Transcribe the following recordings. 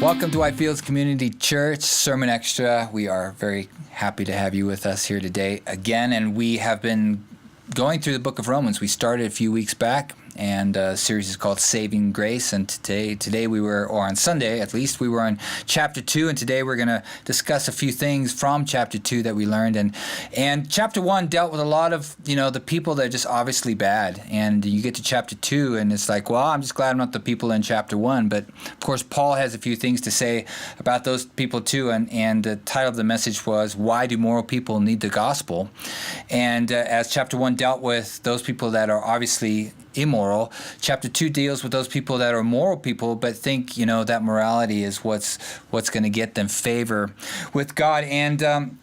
Welcome to Whitefields Community Church Sermon Extra. We are very happy to have you with us here today again, and we have been going through the book of Romans. We started a few weeks back, and the series is called Saving Grace, and today we were, or on Sunday at least, we were on chapter 2, and today we're going to discuss a few things from chapter 2 that we learned. And chapter 1 dealt with a lot of, the people that are just obviously bad, and you get to chapter 2, and it's like, well, I'm just glad I'm not the people in chapter 1, but of course Paul has a few things to say about those people too, and the title of the message was, Why Do Moral People Need the Gospel? And as chapter 1 dealt with those people that are obviously immoral, chapter 2 deals with those people that are moral people but think that morality is what's going to get them favor with God. And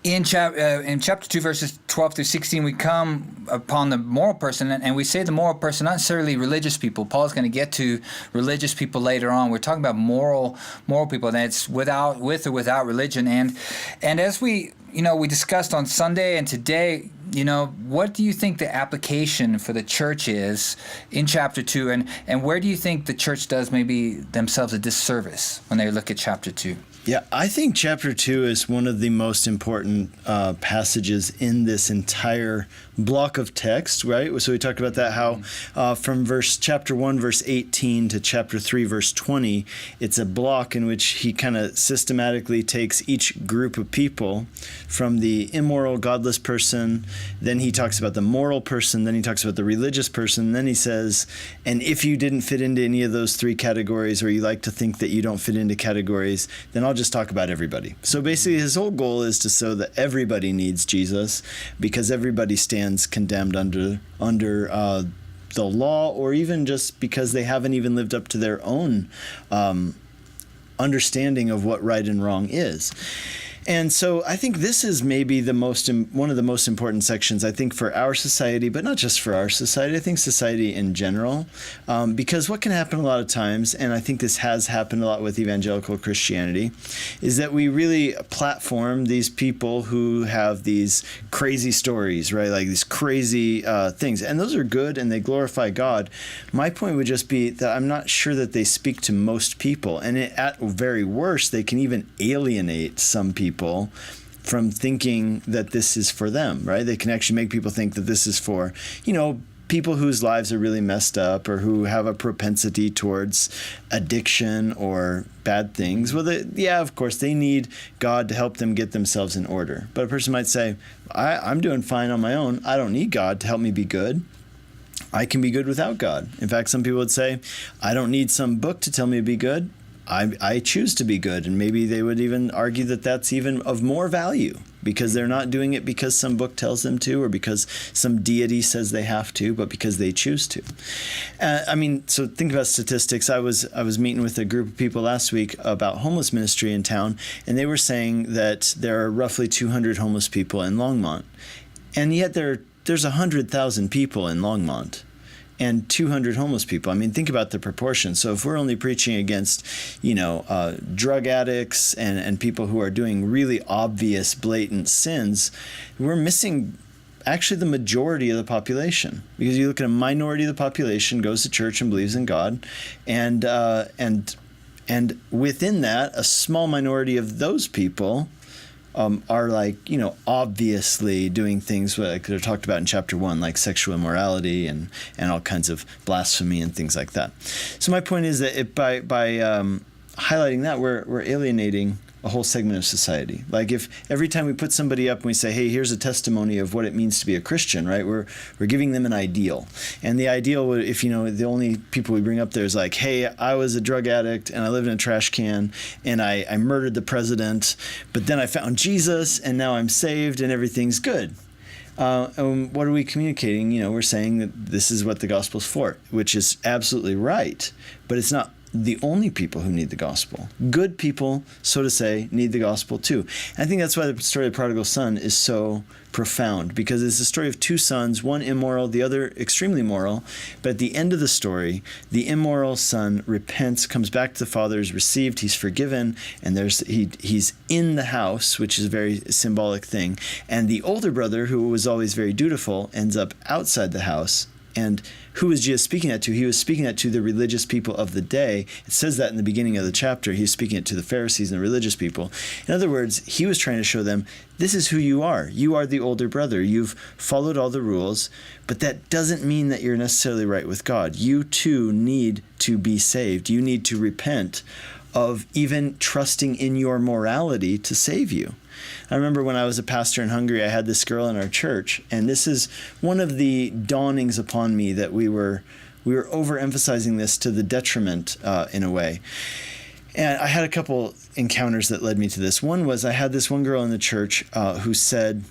in chapter 2 verses 12 through 16 we come upon the moral person, and we say the moral person, not necessarily religious people. Paul's going to get to religious people later on. We're talking about moral people, and it's with or without religion. And as we discussed on Sunday and today, what do you think the application for the church is in chapter 2, and where do you think the church does maybe themselves a disservice when they look at chapter 2? Yeah, I think chapter 2 is one of the most important passages in this entire block of text, right? So we talked about that, how from chapter 1, verse 18 to chapter 3, verse 20, it's a block in which he kind of systematically takes each group of people from the immoral, godless person, then he talks about the moral person, then he talks about the religious person, then he says, and if you didn't fit into any of those three categories, or you like to think that you don't fit into categories, then I'll just talk about everybody. So basically his whole goal is to show that everybody needs Jesus, because everybody stands condemned under the law, or even just because they haven't even lived up to their own understanding of what right and wrong is. And so I think this is maybe one of the most important sections, I think, for our society, but not just for our society. I think society in general, because what can happen a lot of times, and I think this has happened a lot with evangelical Christianity, is that we really platform these people who have these crazy stories, right? Like these crazy things. And those are good and they glorify God. My point would just be that I'm not sure that they speak to most people. And at very worst, they can even alienate some people from thinking that this is for them, right? They can actually make people think that this is for, people whose lives are really messed up, or who have a propensity towards addiction or bad things. Well, of course, they need God to help them get themselves in order. But a person might say, I'm doing fine on my own. I don't need God to help me be good. I can be good without God. In fact, some people would say, I don't need some book to tell me to be good. I choose to be good. And maybe they would even argue that that's even of more value, because they're not doing it because some book tells them to, or because some deity says they have to, but because they choose to. So think about statistics. I was meeting with a group of people last week about homeless ministry in town, and they were saying that there are roughly 200 homeless people in Longmont. And yet there's 100,000 people in Longmont and 200 homeless people. Think about the proportion. So if we're only preaching against, drug addicts and people who are doing really obvious, blatant sins, we're missing actually the majority of the population. Because you look at a minority of the population goes to church and believes in God, and within that, a small minority of those people are obviously doing things like they're talked about in chapter 1, like sexual immorality and all kinds of blasphemy and things like that. So my point is that by highlighting that, we're alienating a whole segment of society. Like if every time we put somebody up and we say, hey, here's a testimony of what it means to be a Christian, right? We're giving them an ideal. And the ideal, if the only people we bring up there is like, hey, I was a drug addict and I lived in a trash can and I murdered the president, but then I found Jesus and now I'm saved and everything's good. And what are we communicating? We're saying that this is what the gospel's for, which is absolutely right, but it's not the only people who need the gospel. Good people, so to say, need the gospel too. And I think that's why the story of the prodigal son is so profound, because it's the story of two sons, one immoral, the other extremely moral. But at the end of the story, the immoral son repents, comes back to the father, is received, he's forgiven, and he's in the house, which is a very symbolic thing. And the older brother, who was always very dutiful, ends up outside the house And who was Jesus speaking that to? He was speaking that to the religious people of the day. It says that in the beginning of the chapter. He was speaking it to the Pharisees and the religious people. In other words, he was trying to show them, this is who you are. You are the older brother. You've followed all the rules, but that doesn't mean that you're necessarily right with God. You too need to be saved. You need to repent of even trusting in your morality to save you. I remember when I was a pastor in Hungary, I had this girl in our church, and this is one of the dawnings upon me that we were overemphasizing this to the detriment in a way. And I had a couple encounters that led me to this. One was I had this one girl in the church who said,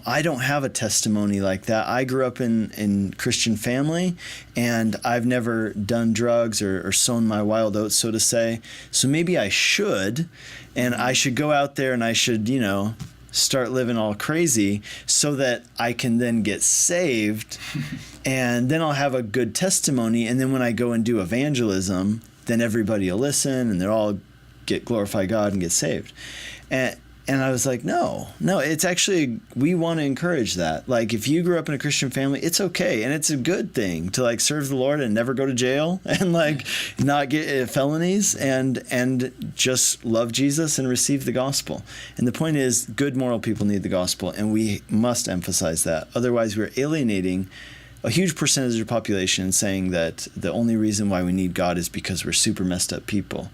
I don't have a testimony like that. I grew up in Christian family, and I've never done drugs or sown my wild oats, so to say. So maybe I should, and I should go out there and I should, start living all crazy so that I can then get saved, and then I'll have a good testimony. And then when I go and do evangelism, then everybody will listen, and they'll all glorify God and get saved. And I was like, no, it's actually, we want to encourage that. Like, if you grew up in a Christian family, it's okay. And it's a good thing to serve the Lord and never go to jail and not get felonies and just love Jesus and receive the gospel. And the point is, good moral people need the gospel, and we must emphasize that. Otherwise, we're alienating a huge percentage of the population and saying that the only reason why we need God is because we're super messed up people.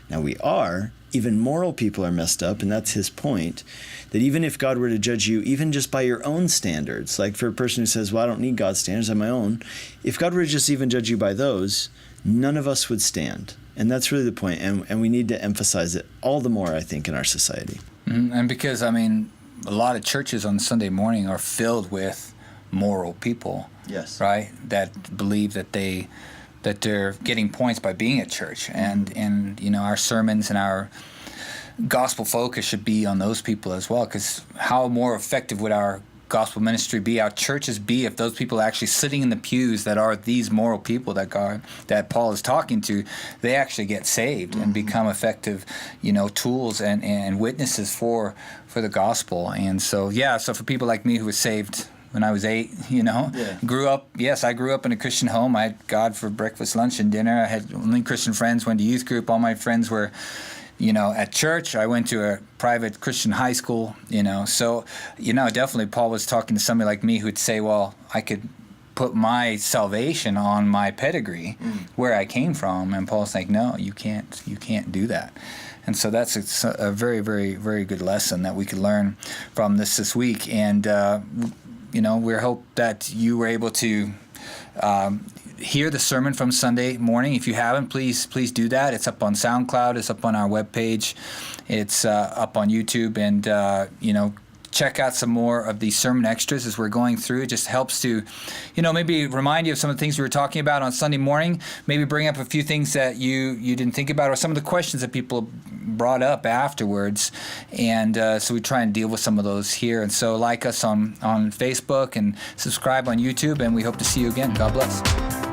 Now we are. Even moral people are messed up, and that's his point, that even if God were to judge you, even just by your own standards, like for a person who says, well, I don't need God's standards, I have my own, if God were to just even judge you by those, none of us would stand. And that's really the point, and we need to emphasize it all the more, I think, in our society. Mm-hmm. And because, a lot of churches on Sunday morning are filled with moral people, yes, right, that believe that they're getting points by being at church, and our sermons and our gospel focus should be on those people as well, because how more effective would our gospel ministry be, our churches be, if those people are actually sitting in the pews that are these moral people that Paul is talking to, they actually get saved and become effective, tools and witnesses for the gospel. And so for people like me who was saved when I was 8, grew up, I grew up in a Christian home. I had God for breakfast, lunch, and dinner. I had only Christian friends, went to youth group. All my friends were, at church. I went to a private Christian high school, So, definitely Paul was talking to somebody like me who would say, well, I could put my salvation on my pedigree, where I came from. And Paul's like, no, you can't do that. And so that's a very, very, very good lesson that we could learn from this week. And, we hope that you were able to hear the sermon from Sunday morning. If you haven't, please do that. It's up on SoundCloud. It's up on our webpage. It's up on YouTube. And, check out some more of the sermon extras as we're going through. It just helps to, maybe remind you of some of the things we were talking about on Sunday morning. Maybe bring up a few things that you didn't think about, or some of the questions that people brought up afterwards. And so we try and deal with some of those here. And so like us on Facebook and subscribe on YouTube, and we hope to see you again. God bless.